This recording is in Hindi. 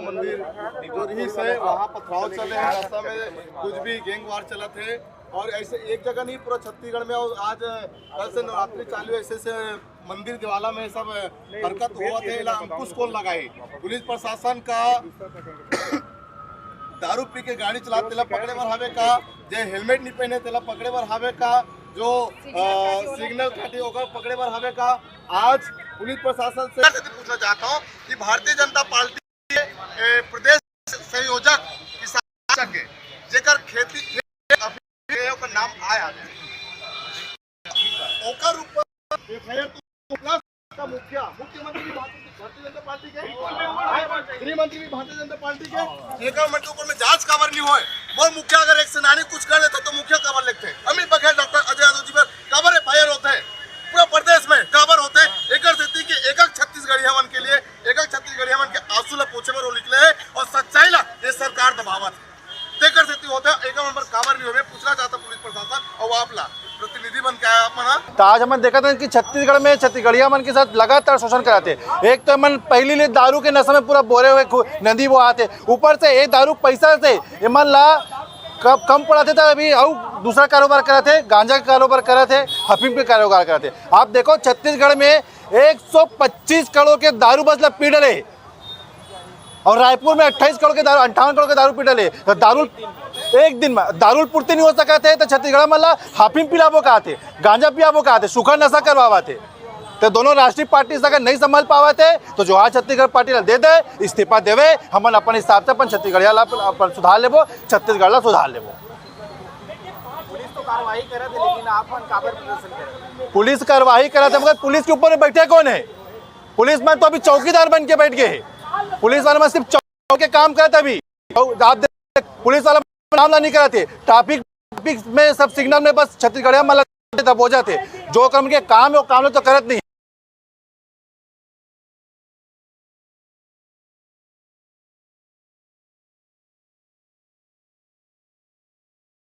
माता मंदिर जो रही है वहाँ पथराव चले हैं, रास्ता में कुछ भी गैंगवार चला थे और ऐसे एक जगह नहीं पूरा छत्तीसगढ़ में। और आज कल से नवरात्रि चालू ऐसे मंदिर दिवाला में सब हरकत हुआ थे, अंकुश कौन लगाई पुलिस प्रशासन का दारू पी के गाड़ी चला तेला पकड़े बर हवे का, जे हेलमेट नहीं पहने तेला पकड़े बर हवे का, जो सिग्नल काटे होगा पकड़े बर हवे का। आज पुलिस प्रशासन से पूछना चाहता हूँ कि भारतीय जनता पार्टी के प्रदेश संयोजक किसान के जेकर खेती का नाम आया ओकर ऊपर एफआईआर तो प्लस का मुख्यमंत्री भी भारतीय जनता पार्टी के, गृह मंत्री भी भारतीय जनता पार्टी के, एक गवर्नमेंट के ऊपर में जांच कवर नहीं होए। वो मुखिया अगर एक सेनानी कुछ कर देता तो मुखिया कवर लिखते हैं। अमित बघेल डॉक्टर अजय यादव जी पर कवर एफआईआर होते हैं, पूरा प्रदेश में कवर होते हैं। एक स्थिति के एक छत्तीसगढ़ी हमन के लिए एक छत्तीसगढ़ी हमन के आंसू ला पूछे पर निकले है और सच्चाई ला ये सरकार दबावत है। देकर स्थिति होता है एक नंबर कवर नहीं होवे। पूछना चाहता पुलिस प्रशासन और आप ला प्रतिनिधि बन के आया अपन। तो आज हमन देखा था कि छत्तीसगढ़ में छत्तीसगढ़िया मन के साथ लगातार शोषण कराते। एक तो मन पहली ले दारू के नशे में पूरा बोरे हुए नदी वो आते, ऊपर से ये दारू पैसा से मन ला कम पड़ाते थे। अभी और दूसरा कारोबार कराते, गांजा का कारोबार कराते, अफीम के कारोबार कराते। आप देखो छत्तीसगढ़ में 125 करोड़ के दारू बस पी डले और रायपुर में 28 करोड़ के दारू 58 करोड़ के दारू पी डले। तो दारू एक दिन में दारू पूर्ति नहीं हो सका थे तो छत्तीसगढ़ में हाफिम पिलाबो का आते, गांजा पियाबो का आते, सूखा नशा करवावा थे। तो दोनों राष्ट्रीय पार्टी से अगर नहीं संभाल पावा थे तो जो आज छत्तीसगढ़ पार्टी दे दे इस्तीफा देवे, हम अपन हिसाब से अपन छत्तीसगढ़िया अपन सुधार लेबो, छत्तीसगढ़ ला सुधार लेबो। पुलिस तो कार्रवाई करे थे लेकिन आप काबर प्रदर्शन करे? पुलिस कार्रवाई करा था मगर पुलिस के ऊपर बैठे कौन है? पुलिस में तो अभी चौकीदार बन के बैठ गए। पुलिस वाले में सिर्फ चौकी काम करते। अभी आप पुलिस वाला नाम नहीं कराते, ट्रैफिक में सब सिग्नल में बस छत्तीसगढ़िया में हो जाते। जो काम के काम है वो काम तो करत नहीं है।